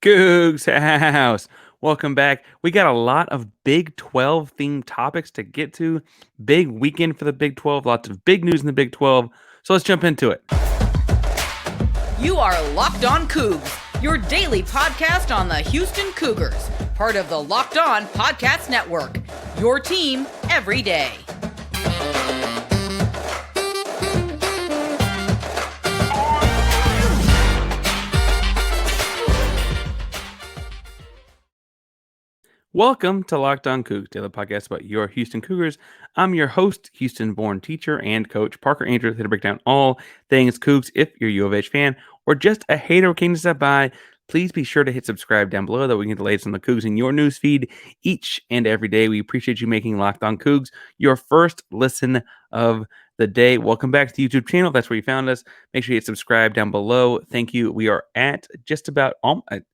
COOGS House. Welcome back. We got a lot of Big 12 themed topics to get to. Big weekend for the Big 12. Lots of big news in the Big 12. So let's jump into it. You are Locked On Cougs, your daily podcast on the Houston Cougars, part of the Locked On Podcast Network. Your team every day. Welcome to Locked On Cougs, daily podcast about your Houston Cougars. I'm your host, Houston-born teacher and coach Parker Ainsworth, here to break down all things Cougs. If you're a U of H fan or just a hater who came to stop by, please be sure to hit subscribe down below that we can get the latest on the Cougs in your newsfeed each and every day. We appreciate you making Locked On Cougs your first listen of the day. Welcome back to the YouTube channel. If that's where you found us. Make sure you hit subscribe down below. Thank you. We are at just about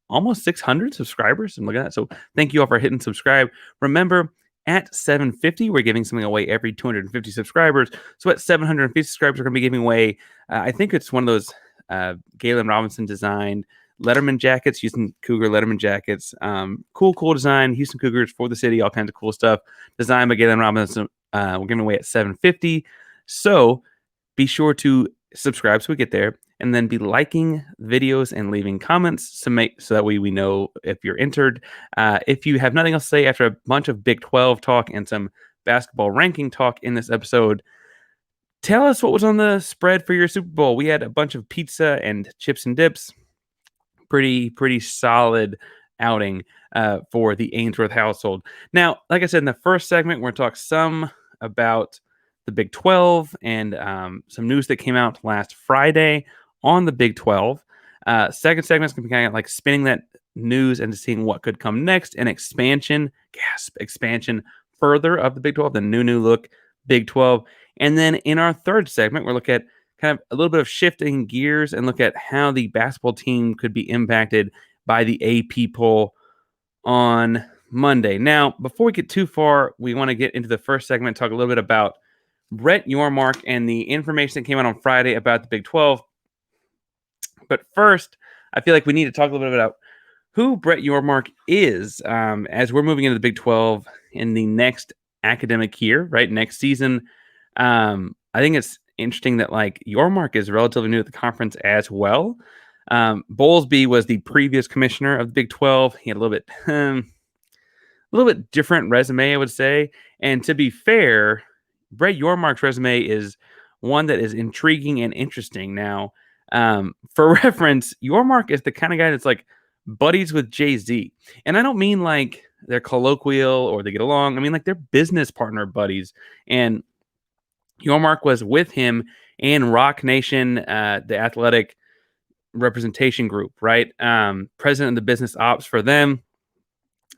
almost 600 subscribers. I'm looking at that. So thank you all for hitting subscribe. Remember, at 750, we're giving something away every 250 subscribers. So at 750 subscribers, we're going to be giving away, I think it's one of those Galen Robinson designed Letterman jackets, Houston Cougar Letterman jackets. Cool design, Houston Cougars for the city, all kinds of cool stuff. Designed by Galen Robinson. We're giving away at 750. So be sure to subscribe so we get there, and then be liking videos and leaving comments so that we know if you're entered. If you have nothing else to say after a bunch of Big 12 talk and some basketball ranking talk in this episode, tell us what was on the spread for your Super Bowl. We had a bunch of pizza and chips and dips. Pretty solid outing for the Ainsworth household. Now, like I said in the first segment, we're going to talk some about the Big 12 and some news that came out last Friday on the Big 12. Second segment is going to be kind of like spinning that news and seeing what could come next, and expansion further of the Big 12, the new look Big 12. And then in our third segment, we're looking at kind of a little bit of shifting gears and look at how the basketball team could be impacted by the AP poll on Monday. Now, before we get too far, we want to get into the first segment, talk a little bit about Brett Yormark and the information that came out on Friday about the Big 12. But first, I feel like we need to talk a little bit about who Brett Yormark is as we're moving into the Big 12 in the next academic year, right? Next season. I think it's interesting that like Yormark is relatively new to the conference as well. Bowlesby was the previous commissioner of the Big 12. He had a little bit different resume, I would say. And to be fair, Brett Yormark's resume is one that is intriguing and interesting. Now, for reference, Yormark is the kind of guy that's like buddies with Jay-Z. And I don't mean like they're colloquial or they get along. I mean like they're business partner buddies. And Yormark was with him and Rock Nation, the athletic representation group, right? President of the business ops for them.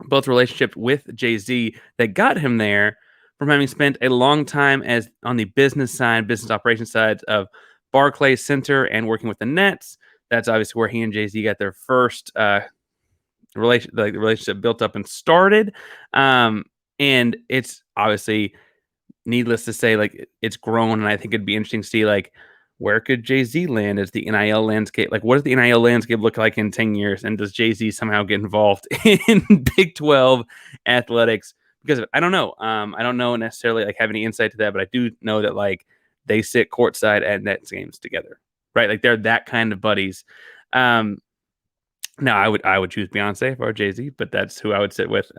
Both relationships with Jay-Z that got him there from having spent a long time as on the business operations side of Barclays Center and working with the Nets. That's obviously where he and Jay-Z got their first relationship built up and started. And it's obviously needless to say, like it's grown, and I think it'd be interesting to see like where could Jay-Z land as the NIL landscape? Like, what does the NIL landscape look like in 10 years? And does Jay-Z somehow get involved in Big 12 athletics? Because I don't know. I don't know necessarily like have any insight to that, but I do know that like they sit courtside at Nets games together, right? Like they're that kind of buddies. Now I would choose Beyonce or Jay-Z, but that's who I would sit with.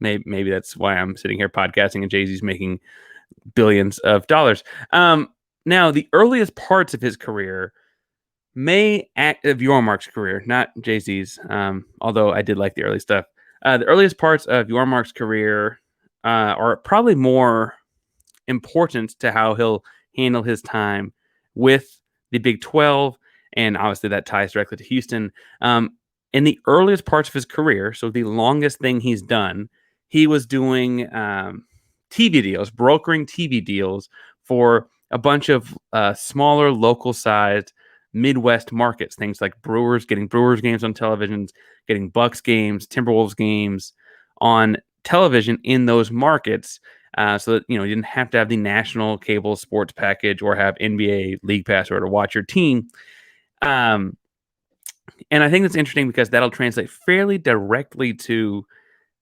Maybe that's why I'm sitting here podcasting and Jay-Z's making billions of dollars. Now, the earliest parts of his career of Yormark's career, not Jay-Z's, although I did like the early stuff. The earliest parts of Yormark's career are probably more important to how he'll handle his time with the Big 12, and obviously that ties directly to Houston. In the earliest parts of his career, so the longest thing he's done, he was doing TV deals, brokering TV deals for a bunch of smaller, local-sized Midwest markets. Things like getting Brewers games on televisions, getting Bucks games, Timberwolves games on television in those markets, so that you didn't have to have the national cable sports package or have NBA League Pass or to watch your team. And I think that's interesting because that'll translate fairly directly to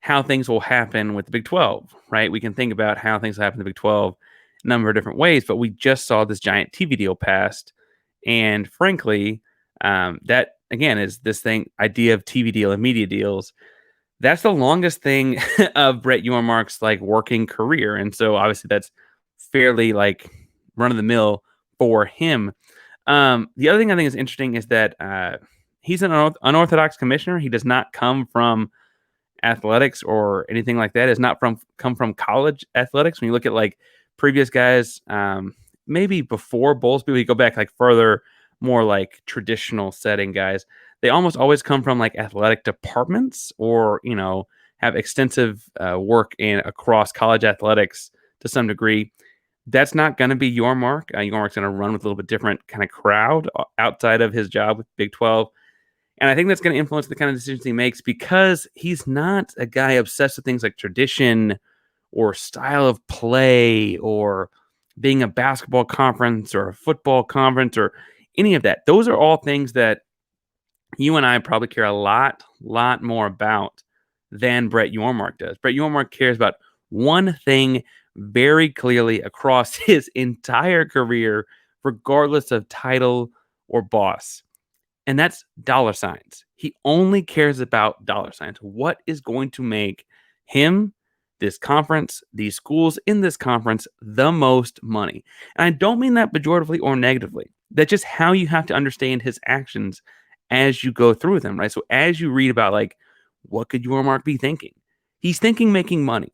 how things will happen with the Big 12, right? We can think about how things will happen in the Big 12 a number of different ways, but we just saw this giant TV deal passed. And frankly, that again is this idea of TV deal and media deals. That's the longest thing of Brett Yormark's like working career. And so obviously that's fairly like run of the mill for him. The other thing I think is interesting is that he's an unorthodox commissioner. He does not come from athletics or anything like that. Is not come from college athletics. When you look at like previous guys, maybe before Bowlesby, we go back like further, more like traditional setting guys. They almost always come from like athletic departments or have extensive work in across college athletics to some degree. That's not going to be Yormark. Yormark's going to run with a little bit different kind of crowd outside of his job with Big 12. And I think that's going to influence the kind of decisions he makes because he's not a guy obsessed with things like tradition or style of play or being a basketball conference or a football conference or any of that. Those are all things that you and I probably care a lot more about than Brett Yormark does. Brett Yormark cares about one thing very clearly across his entire career, regardless of title or boss. And that's dollar signs. He only cares about dollar signs. What is going to make him, this conference, these schools in this conference, the most money? And I don't mean that pejoratively or negatively. That's just how you have to understand his actions as you go through them, right? So as you read about like, what could Yormark be thinking? He's thinking making money,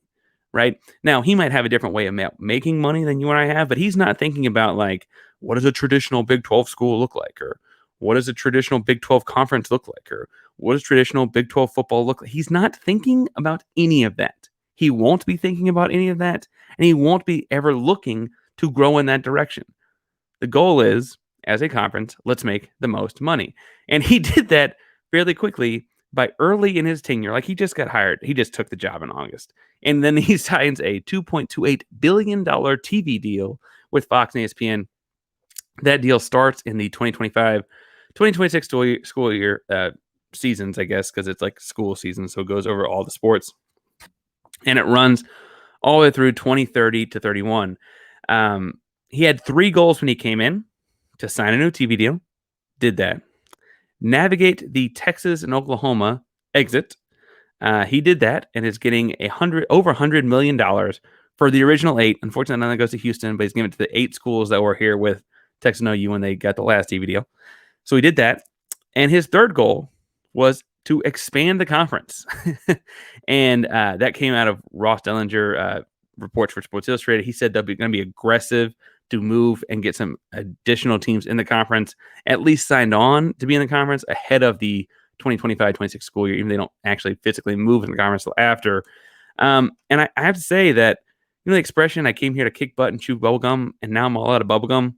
right? Now, he might have a different way of making money than you and I have, but he's not thinking about like, what does a traditional Big 12 school look like? Or what does a traditional Big 12 conference look like? Or what does traditional Big 12 football look like? He's not thinking about any of that. He won't be thinking about any of that. And he won't be ever looking to grow in that direction. The goal is, as a conference, let's make the most money. And he did that fairly quickly by early in his tenure. Like he just got hired. He just took the job in August. And then he signs a $2.28 billion TV deal with Fox and ESPN. That deal starts in the 2025-2026 school year seasons, I guess, because it's like school season. So it goes over all the sports. And it runs all the way through 2030 to 31. He had 3 goals when he came in: to sign a new TV deal, did that. Navigate the Texas and Oklahoma exit. He did that and is getting over $100 million for the original 8. Unfortunately, none of that goes to Houston, but he's giving it to the 8 schools that were here with Texas and OU when they got the last TV deal. So he did that. And his third goal was to expand the conference. And that came out of Ross Dellinger reports for Sports Illustrated. He said they're going to be aggressive to move and get some additional teams in the conference, at least signed on to be in the conference ahead of the 2025-26 school year, even if they don't actually physically move in the conference till after. And I have to say that, the expression, I came here to kick butt and chew bubblegum, and now I'm all out of bubblegum,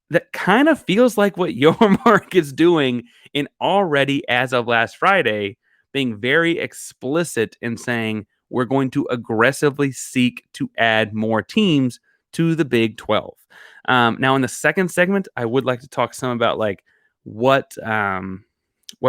that kind of feels like what Yormark is doing in already, as of last Friday, being very explicit in saying we're going to aggressively seek to add more teams to the Big 12. Now, in the second segment, I would like to talk some about like what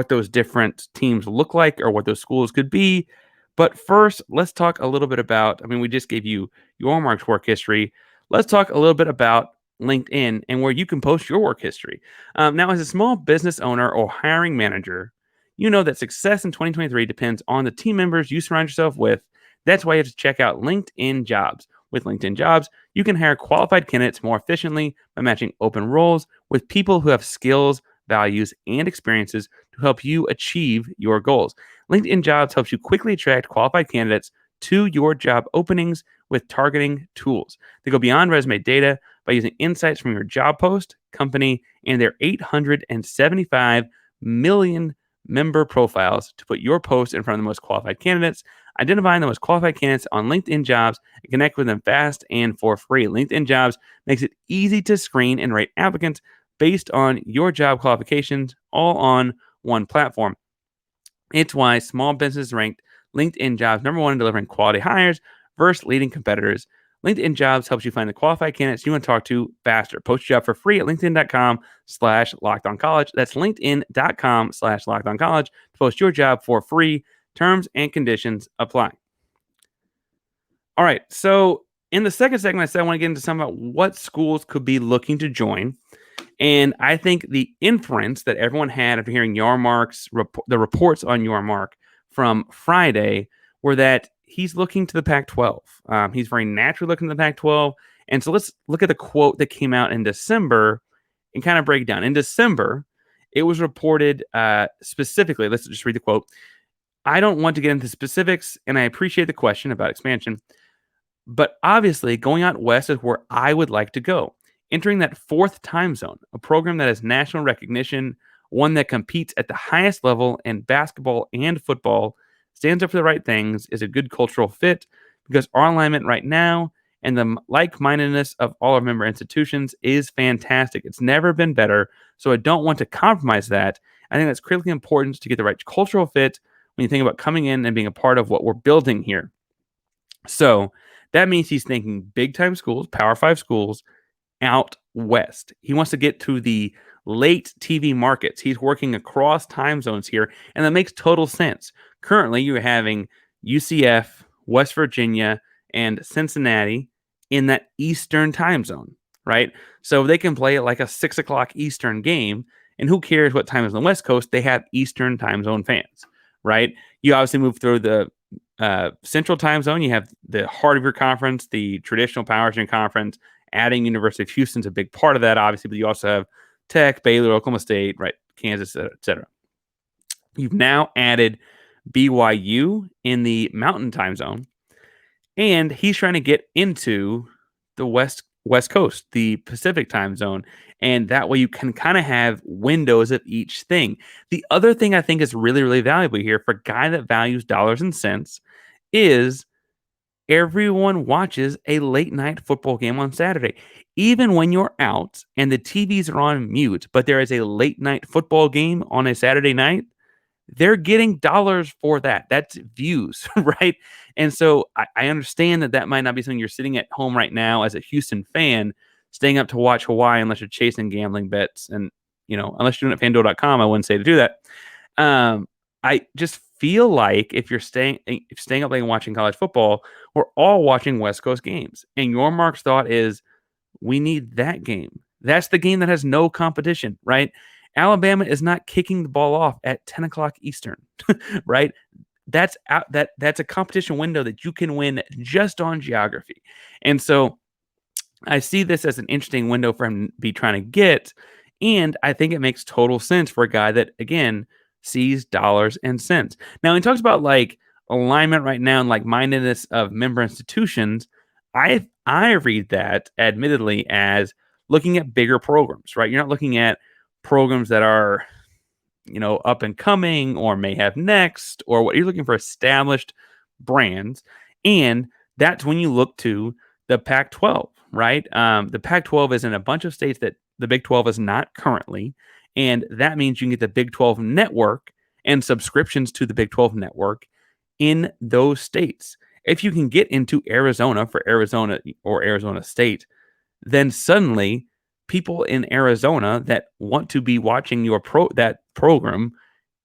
those different teams look like or what those schools could be. But first, let's talk a little bit about, we just gave you Yormark's work history. Let's talk a little bit about LinkedIn and where you can post your work history. Now, as a small business owner or hiring manager, you know that success in 2023 depends on the team members you surround yourself with. That's why you have to check out LinkedIn Jobs. With LinkedIn Jobs, you can hire qualified candidates more efficiently by matching open roles with people who have skills, values, and experiences to help you achieve your goals. LinkedIn Jobs helps you quickly attract qualified candidates to your job openings with targeting tools. They go beyond resume data by using insights from your job post, company, and their 875 million member profiles to put your post in front of the most qualified candidates. Identifying the most qualified candidates on LinkedIn Jobs and connect with them fast and for free. LinkedIn Jobs makes it easy to screen and rate applicants based on your job qualifications, all on one platform. It's why small business ranked LinkedIn Jobs #1 in delivering quality hires versus leading competitors LinkedIn Jobs helps you find the qualified candidates you want to talk to faster. Post your job for free at linkedin.com/lockedoncollege. That's linkedin.com/lockedoncollege to post your job for free. Terms and conditions apply. All right. So in the second segment, I said I want to get into some about what schools could be looking to join. And I think the inference that everyone had after hearing the reports on Yormark from Friday were that he's looking to the Pac-12. He's very naturally looking to the Pac-12. And so let's look at the quote that came out in December and kind of break down. In December, it was reported specifically, let's just read the quote. I don't want to get into specifics, and I appreciate the question about expansion, but obviously going out west is where I would like to go. Entering that fourth time zone, a program that has national recognition, one that competes at the highest level in basketball and football, stands up for the right things, is a good cultural fit because our alignment right now and the like-mindedness of all our member institutions is fantastic. It's never been better, so I don't want to compromise that. I think that's critically important to get the right cultural fit when you think about coming in and being a part of what we're building here. So that means he's thinking big-time schools, Power 5 schools, out west. He wants to get to the late TV markets. He's working across time zones here, and that makes total sense. Currently, you're having UCF, West Virginia, and Cincinnati in that Eastern time zone, right? So they can play it like a 6 o'clock Eastern game, and who cares what time is on the West Coast? They have Eastern time zone fans, right? You obviously move through the Central time zone. You have the heart of your conference, the traditional powers in conference. Adding University of Houston's a big part of that, obviously, but you also have Tech, Baylor, Oklahoma State, right, Kansas, et cetera. You've now added BYU in the Mountain time zone, and he's trying to get into the West Coast, the Pacific time zone, and that way you can kind of have windows of each thing. The other thing I think is really, really valuable here for a guy that values dollars and cents is everyone watches a late night football game on Saturday. Even when you're out and the TVs are on mute, but there is a late night football game on a Saturday night, they're getting dollars for that. That's views, right? And so I understand that might not be something you're sitting at home right now as a Houston fan, staying up to watch Hawaii unless you're chasing gambling bets. And, unless you're doing it at FanDuel.com, I wouldn't say to do that. I just feel like if you're staying up late and watching college football, we're all watching West Coast games. And Yormark's thought is, we need that game. That's the game that has no competition, right? Alabama is not kicking the ball off at 10 o'clock Eastern, right? That's a competition window that you can win just on geography. And so I see this as an interesting window for him to be trying to get. And I think it makes total sense for a guy that, again, sees dollars and cents. Now, he talks about like alignment right now and like mindedness of member institutions. I read that admittedly as looking at bigger programs, right? You're not looking at programs that are, up and coming or may have next or what you're looking for established brands. And that's when you look to the Pac-12, right? The Pac-12 is in a bunch of states that the Big 12 is not currently. And that means you can get the Big 12 network and subscriptions to the Big 12 network in those states. If you can get into Arizona for Arizona or Arizona State, then suddenly people in Arizona that want to be watching that program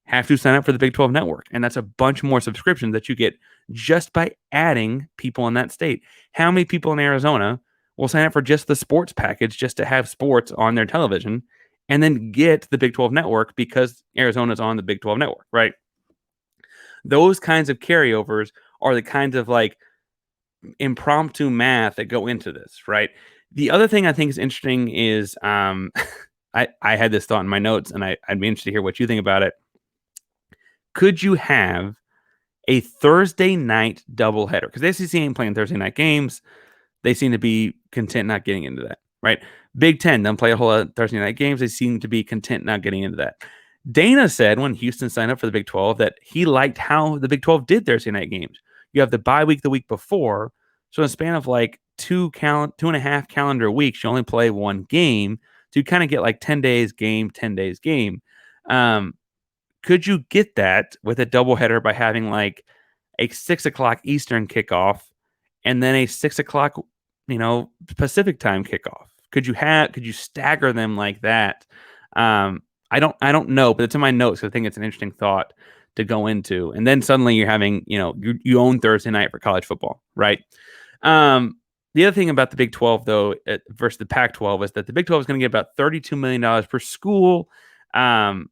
have to sign up for the Big 12 network. And that's a bunch more subscriptions that you get just by adding people in that state. How many people in Arizona will sign up for just the sports package just to have sports on their television and then get the Big 12 network because Arizona's on the Big 12 network, right? Those kinds of carryovers are the kinds of like impromptu math that go into this, right? The other thing I think is interesting is I had this thought in my notes, and I'd be interested to hear what you think about it. Could you have a Thursday night doubleheader? Because the SEC ain't playing Thursday night games. They seem to be content not getting into that, right? Big Ten doesn't play a whole lot of Thursday night games. They seem to be content not getting into that. Dana said when Houston signed up for the Big 12 that he liked how the Big 12 did Thursday night games. You have the bye week the week before. So in a span of like 2.5 calendar weeks, you only play one game. So you kind of get like 10 days game, 10 days game. Could you get that with a doubleheader by having like a 6 o'clock Eastern kickoff and then a 6 o'clock Pacific time kickoff? Could you stagger them like that? I don't know, but it's in my notes. So I think it's an interesting thought to go into. And then suddenly you're having, you own Thursday night for college football, right? The other thing about the Big 12 though versus the Pac-12 is that the Big 12 is going to get about $32 million per school. And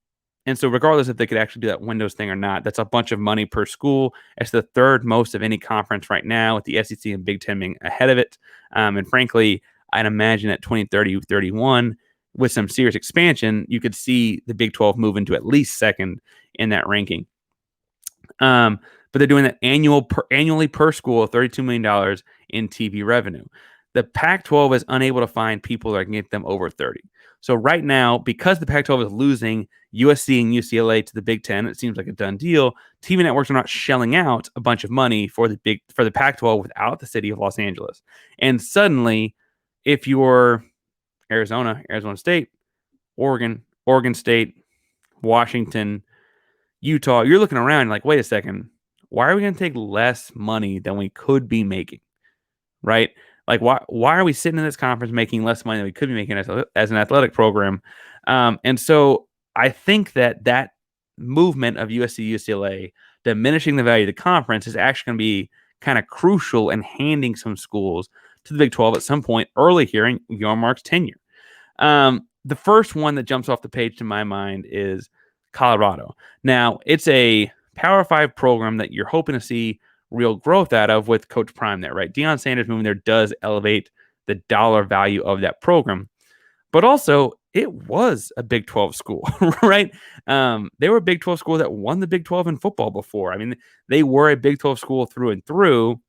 so regardless if they could actually do that Windows thing or not, that's a bunch of money per school. It's the third most of any conference right now, with the SEC and Big Ten being ahead of it. And frankly, I'd imagine at 2030, 31, with some serious expansion, you could see the Big 12 move into at least second in that ranking. But they're doing that annually per school, $32 million in TV revenue. The Pac-12 is unable to find people that can get them over 30. So right now, because the Pac-12 is losing USC and UCLA to the Big Ten, it seems like a done deal. TV networks are not shelling out a bunch of money for the Pac-12 without the city of Los Angeles. And suddenly, if you're Arizona State, Oregon State, Washington, Utah, you're looking around like, wait a second, why are we going to take less money than we could be making? Right? Like, why are we sitting in this conference making less money than we could be making as an athletic program? And so I think that movement of USC, UCLA diminishing the value of the conference is actually going to be kind of crucial in handing some schools to the Big 12 at some point early here in Yormark's tenure. The first one that jumps off the page to my mind is Colorado. Now, it's a Power 5 program that you're hoping to see real growth out of with Coach Prime there, right? Deion Sanders moving there does elevate the dollar value of that program. But also, it was a Big 12 school, right? They were a Big 12 school that won the Big 12 in football before. I mean, they were a Big 12 school through and through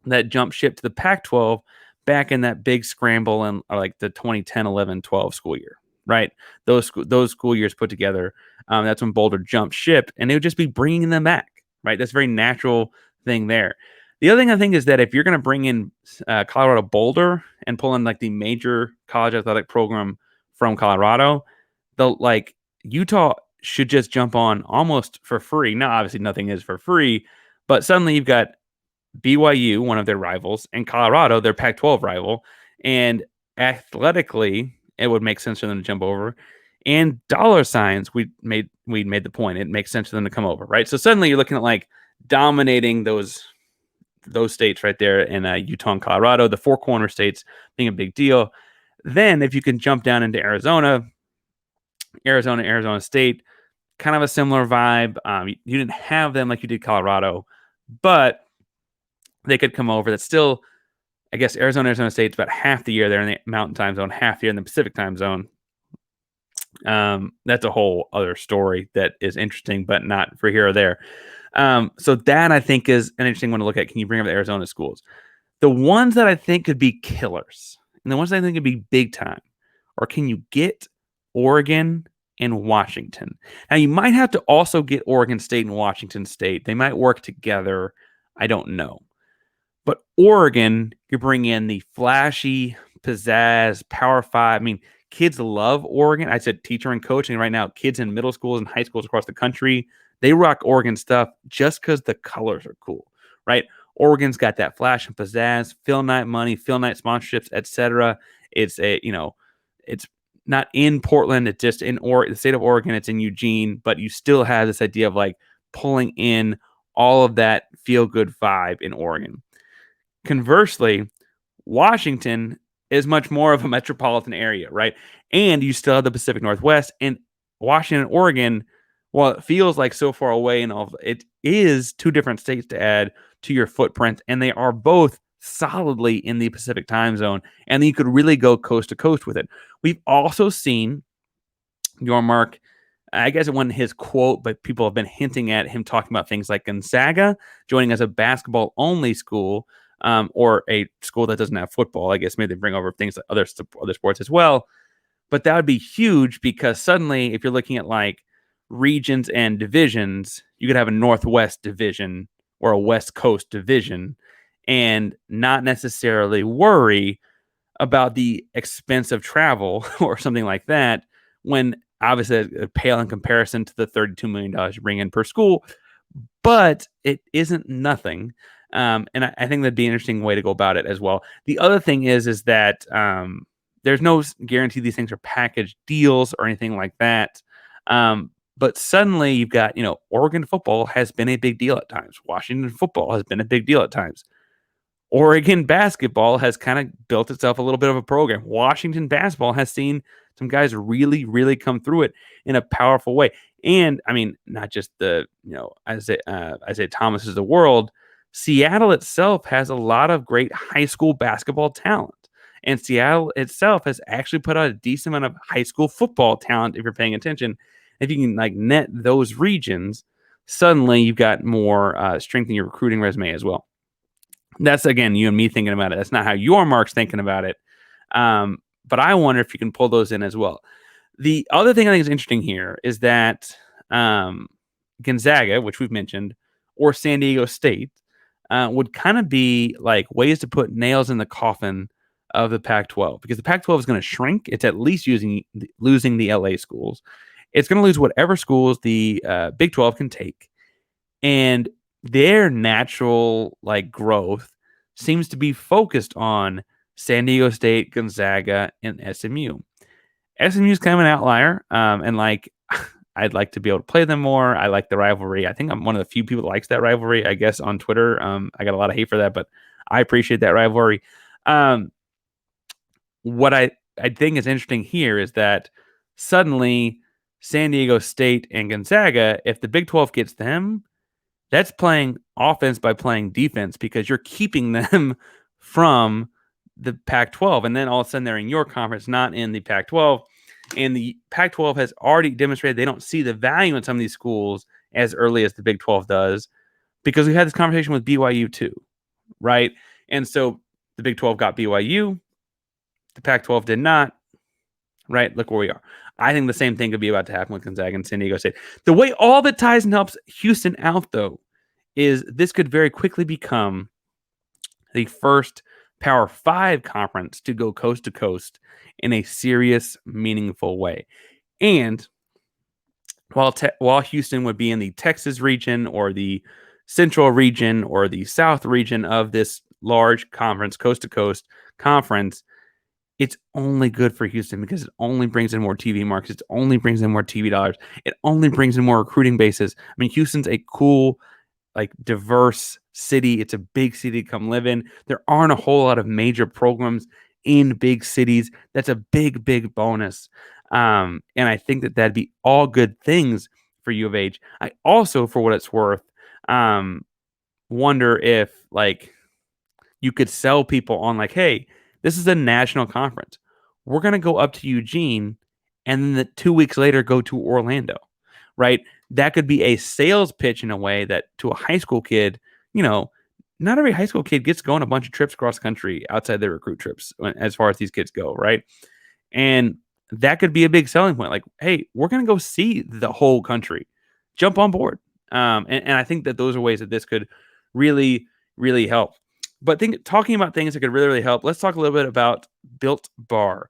that jumped ship to the Pac-12 back in that big scramble in like the 2010, 11, 12 school year, right? Those school years put together, that's when Boulder jumped ship, and they would just be bringing them back, right? That's a very natural thing there. The other thing I think is that if you're going to bring in Colorado Boulder and pull in like the major college athletic program from Colorado, Utah should just jump on almost for free. Now, obviously, nothing is for free, but suddenly you've got BYU, one of their rivals, and Colorado, their Pac-12 rival, and athletically, it would make sense for them to jump over. And dollar signs, we made the point. It makes sense for them to come over, right? So suddenly you're looking at like dominating those states right there in Utah and Colorado, the four corner states being a big deal. Then if you can jump down into Arizona State, kind of a similar vibe. You didn't have them like you did Colorado, but they could come over. That's still, I guess, Arizona State's about half the year there in the Mountain Time Zone, half the year in the Pacific Time Zone. That's a whole other story that is interesting, but not for here or there. So that I think is an interesting one to look at. Can you bring up the Arizona schools? The ones that I think could be killers and the ones that I think could be big time, or can you get Oregon and Washington? Now, you might have to also get Oregon State and Washington State. They might work together. I don't know. But Oregon, you bring in the flashy, pizzazz, Power 5. I mean, kids love Oregon. I said teacher and coaching right now. Kids in middle schools and high schools across the country, they rock Oregon stuff just because the colors are cool, right? Oregon's got that flash and pizzazz, Phil Knight money, Phil Knight sponsorships, etc. It's it's not in Portland. It's just in the state of Oregon. It's in Eugene, but you still have this idea of like pulling in all of that feel good vibe in Oregon. Conversely, Washington is much more of a metropolitan area, right? And you still have the Pacific Northwest, and Washington and Oregon, while it feels like so far away and all, it is two different states to add to your footprint, and they are both solidly in the Pacific time zone, and you could really go coast to coast with it. We've also seen Yormark, I guess it wasn't his quote, but people have been hinting at him talking about things like Gonzaga joining as a basketball-only school, or a school that doesn't have football. I guess maybe they bring over things like other sports as well. But that would be huge because suddenly, if you're looking at like regions and divisions, you could have a Northwest division or a West Coast division and not necessarily worry about the expense of travel or something like that, when obviously a pale in comparison to the $32 million you bring in per school. But it isn't nothing. And I think that'd be an interesting way to go about it as well. The other thing is that there's no guarantee these things are package deals or anything like that. But suddenly you've got, Oregon football has been a big deal at times. Washington football has been a big deal at times. Oregon basketball has kind of built itself a little bit of a program. Washington basketball has seen some guys really, really come through it in a powerful way. And I mean, not just the, Isaiah Thomas is the world. Seattle itself has a lot of great high school basketball talent. And Seattle itself has actually put out a decent amount of high school football talent if you're paying attention. If you can net those regions, suddenly you've got more strength in your recruiting resume as well. That's, again, you and me thinking about it. That's not how Yormark's thinking about it. But I wonder if you can pull those in as well. The other thing I think is interesting here is that Gonzaga, which we've mentioned, or San Diego State would kind of be like ways to put nails in the coffin of the Pac-12, because the Pac-12 is going to shrink. It's at least losing the LA schools. It's going to lose whatever schools the Big 12 can take. And their natural growth seems to be focused on San Diego State, Gonzaga, and SMU. SMU is kind of an outlier, and I'd like to be able to play them more. I like the rivalry. I think I'm one of the few people that likes that rivalry, I guess, on Twitter. I got a lot of hate for that, but I appreciate that rivalry. What I think is interesting here is that suddenly San Diego State and Gonzaga, if the Big 12 gets them, that's playing offense by playing defense, because you're keeping them from the Pac-12. And then all of a sudden they're in your conference, not in the Pac-12. And the Pac-12 has already demonstrated they don't see the value in some of these schools as early as the Big 12 does, because we had this conversation with BYU too, right? And so the Big 12 got BYU. The Pac-12 did not, right? Look where we are. I think the same thing could be about to happen with Gonzaga and San Diego State. The way all that ties and helps Houston out, though, is this could very quickly become the first Power 5 conference to go coast to coast in a serious, meaningful way. And while Houston would be in the Texas region or the Central region or the South region of this large conference, coast to coast conference, it's only good for Houston because it only brings in more TV markets. It only brings in more TV dollars. It only brings in more recruiting bases. I mean, Houston's a cool, diverse city. It's a big city to come live in. There aren't a whole lot of major programs in big cities. That's a big, big bonus. And I think that that'd be all good things for U of H. I also, for what it's worth, wonder if you could sell people on hey, this is a national conference. We're going to go up to Eugene and then 2 weeks later go to Orlando, right? That could be a sales pitch in a way that to a high school kid, not every high school kid gets to go on a bunch of trips across country outside their recruit trips as far as these kids go, right? And that could be a big selling point. Hey, we're going to go see the whole country. Jump on board. And I think that those are ways that this could really, really help. But talking about things that could really, really help, let's talk a little bit about Built Bar.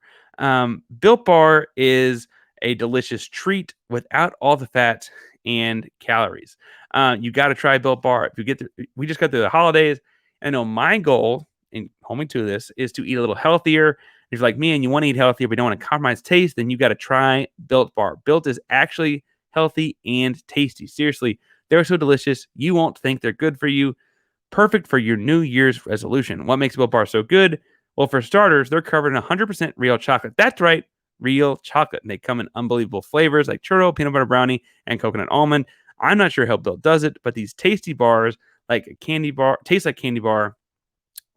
Built Bar is a delicious treat without all the fat and calories. You got to try Built Bar. We just got through the holidays. I know my goal in homing to this is to eat a little healthier. If you're like me and you want to eat healthier but don't want to compromise taste, then you got to try Built Bar. Built is actually healthy and tasty. Seriously, they're so delicious. You won't think they're good for you. Perfect for your New Year's resolution. What makes Built Bar so good? Well, for starters, they're covered in 100% real chocolate. That's right, real chocolate. And they come in unbelievable flavors like churro, peanut butter brownie, and coconut almond. I'm not sure how Built does it, but these tasty bars, taste like candy bar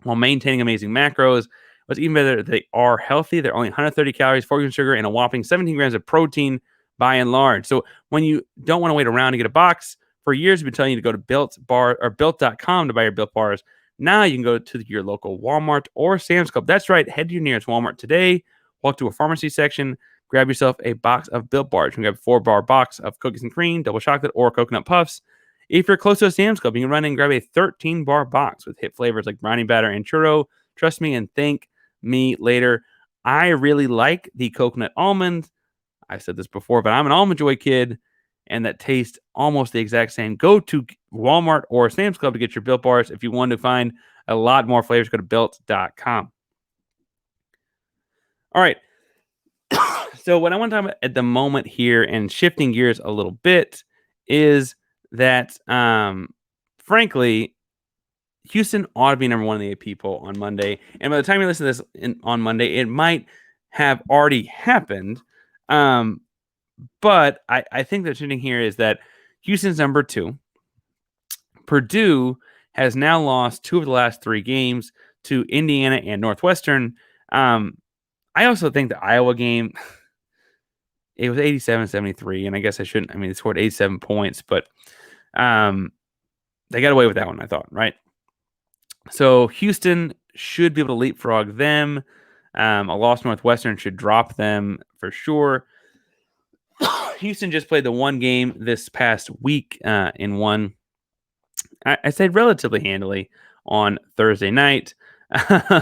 while maintaining amazing macros. What's even better, they are healthy. They're only 130 calories, 4 grams of sugar, and a whopping 17 grams of protein by and large. So when you don't want to wait around to get a box, for years, we've been telling you to go to built.com to buy your Built Bars. Now you can go to your local Walmart or Sam's Club. That's right. Head to your nearest Walmart today. Walk to a pharmacy section. Grab yourself a box of Built Bars. You can grab a 4-bar box of cookies and cream, double chocolate, or coconut puffs. If you're close to a Sam's Club, you can run in and grab a 13-bar box with hit flavors like brownie batter and churro. Trust me and thank me later. I really like the coconut almond. I've said this before, but I'm an Almond Joy kid. and that taste almost the exact same. Go to Walmart or Sam's Club to get your Built Bars. If you want to find a lot more flavors, go to built.com. All right. So what I want to talk about at the moment here, and shifting gears a little bit, is that frankly, Houston ought to be number one in the AP poll on Monday. And by the time you listen to this on Monday, it might have already happened. But I think the thing here is that Houston's number 2. Purdue has now lost 2 of the last 3 games to Indiana and Northwestern. I also think the Iowa game, it was 87-73, and I guess I shouldn't. I mean, they scored 87 points, but they got away with that one, I thought, right? So Houston should be able to leapfrog them. A loss to Northwestern should drop them for sure. Houston just played the one game this past week in one. I said relatively handily on Thursday night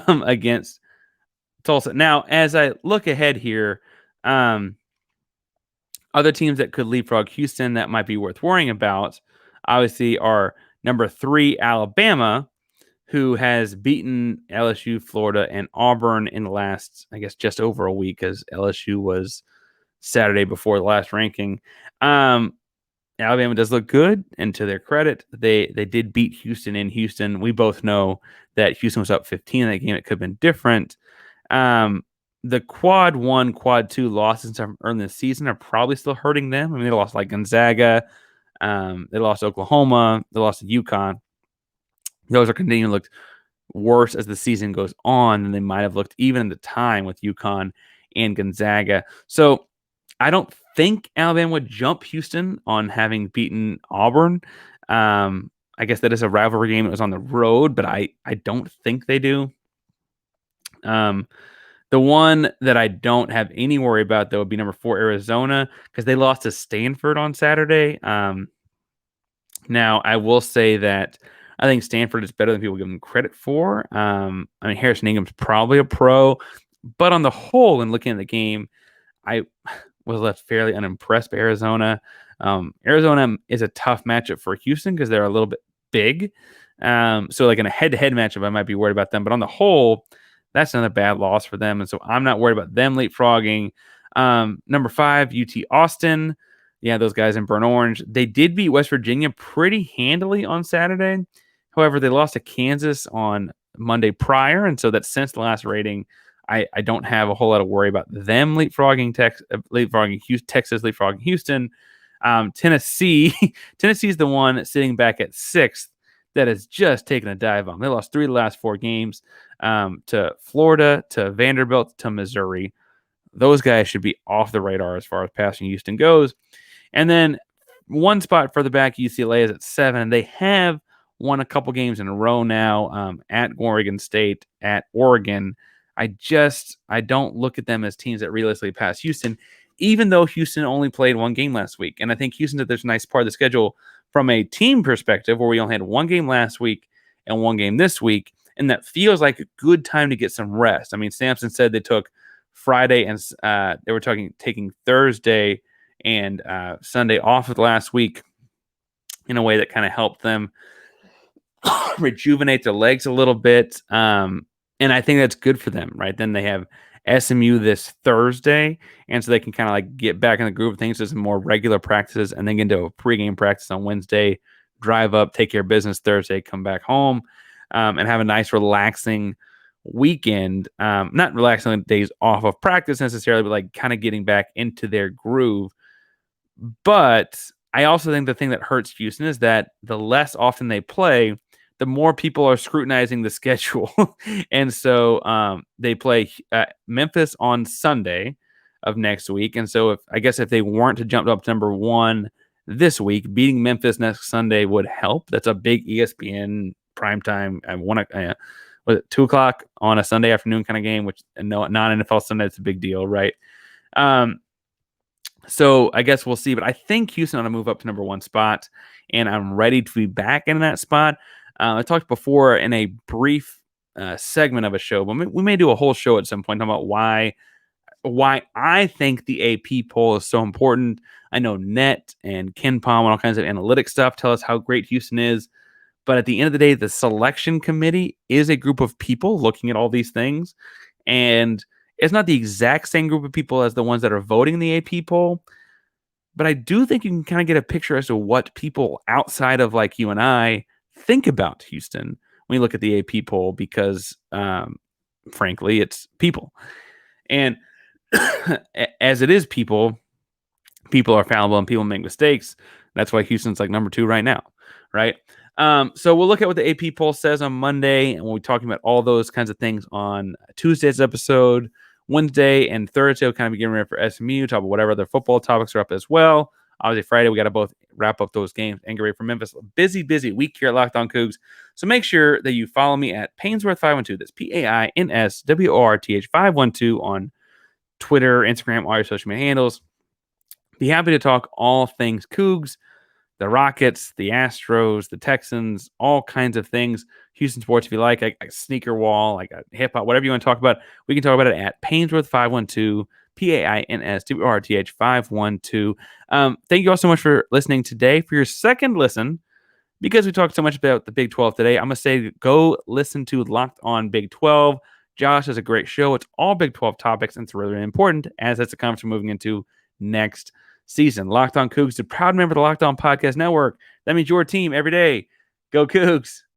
against Tulsa. Now, as I look ahead here, other teams that could leapfrog Houston that might be worth worrying about, obviously, are number 3, Alabama, who has beaten LSU, Florida, and Auburn in the last, I guess, just over a week, as LSU was Saturday before the last ranking. Alabama does look good, and to their credit, they did beat Houston in Houston. We both know that Houston was up 15 in that game. It could have been different. The quad 1, quad 2 losses early in the season are probably still hurting them. I mean, they lost like Gonzaga. They lost Oklahoma. They lost to UConn. Those are continuing to look worse as the season goes on than they might have looked even at the time with UConn and Gonzaga. So I don't think Alabama would jump Houston on having beaten Auburn. I guess that is a rivalry game. It was on the road, but I don't think they do. The one that I don't have any worry about, though, would be number 4, Arizona, because they lost to Stanford on Saturday. Now, I will say that I think Stanford is better than people give them credit for. I mean, Harrison Ingram's probably a pro, but on the whole, in looking at the game, I was left fairly unimpressed by Arizona. Arizona is a tough matchup for Houston because they're a little bit big. So like in a head-to-head matchup, I might be worried about them. But on the whole, that's not a bad loss for them. And so I'm not worried about them leapfrogging. Number 5, UT Austin. Yeah, those guys in burnt orange. They did beat West Virginia pretty handily on Saturday. However, they lost to Kansas on Monday prior. And so that since the last rating, I don't have a whole lot of worry about them leapfrogging Texas, leapfrogging Houston. Tennessee is the one sitting back at 6th that has just taken a dive bomb. They lost 3 of the last 4 games to Florida, to Vanderbilt, to Missouri. Those guys should be off the radar as far as passing Houston goes. And then one spot further back, UCLA is at 7. They have won a couple games in a row now at Oregon State, at Oregon. I don't look at them as teams that realistically pass Houston, even though Houston only played 1 game last week. And I think Houston did this nice part of the schedule from a team perspective where we only had 1 game last week and 1 game this week. And that feels like a good time to get some rest. I mean, Sampson said they took Friday and they were taking Thursday and Sunday off of the last week in a way that kind of helped them rejuvenate their legs a little bit. And I think that's good for them, right? Then they have SMU this Thursday, and so they can kind of like get back in the groove of things to some more regular practices, and then get into a pregame practice on Wednesday, drive up, take care of business Thursday, come back home, and have a nice relaxing weekend. Not relaxing days off of practice necessarily, but like kind of getting back into their groove. But I also think the thing that hurts Houston is that the less often they play, the more people are scrutinizing the schedule. And so they play Memphis on Sunday of next week. And so if they weren't to jump up to number 1 this week, beating Memphis next Sunday would help. That's a big ESPN primetime. Was it 2:00 on a Sunday afternoon kind of game, which non-NFL Sunday, it's a big deal, right? So I guess we'll see. But I think Houston ought to move up to number 1 spot, and I'm ready to be back in that spot. I talked before in a brief segment of a show, but we may do a whole show at some point talking about why why I think the AP poll is so important. I know Net and Ken Palm and all kinds of analytic stuff tell us how great Houston is. But at the end of the day, the selection committee is a group of people looking at all these things. And it's not the exact same group of people as the ones that are voting in the AP poll. But I do think you can kind of get a picture as to what people outside of like you and I think about Houston when you look at the AP poll, because frankly, it's people. And as it is people are fallible and people make mistakes. That's why Houston's like number 2 right now, right? So we'll look at what the AP poll says on Monday, and we'll be talking about all those kinds of things on Tuesday's episode. Wednesday and Thursday, we'll kind of be getting ready for SMU, talk about whatever other football topics are up as well. Obviously, Friday, we got to both wrap up those games and get ready for Memphis. Busy week here at Locked On Cougs. So make sure that you follow me at Painsworth512. That's PAINSWORTH 512 on Twitter, Instagram, all your social media handles. Be happy to talk all things Cougs, the Rockets, the Astros, the Texans, all kinds of things. Houston sports, if you like, like a sneaker wall, like a hip hop, whatever you want to talk about, we can talk about it at Painsworth512, PAINSWORTH 512. Thank you all so much for listening today. For your second listen, because we talked so much about the Big 12 today, I'm going to say go listen to Locked On Big 12. Josh has a great show. It's all Big 12 topics, and it's really important as that's the conference we're moving into next season. Locked On Cougs, a proud member of the Locked On Podcast Network. That means your team every day. Go Cougs.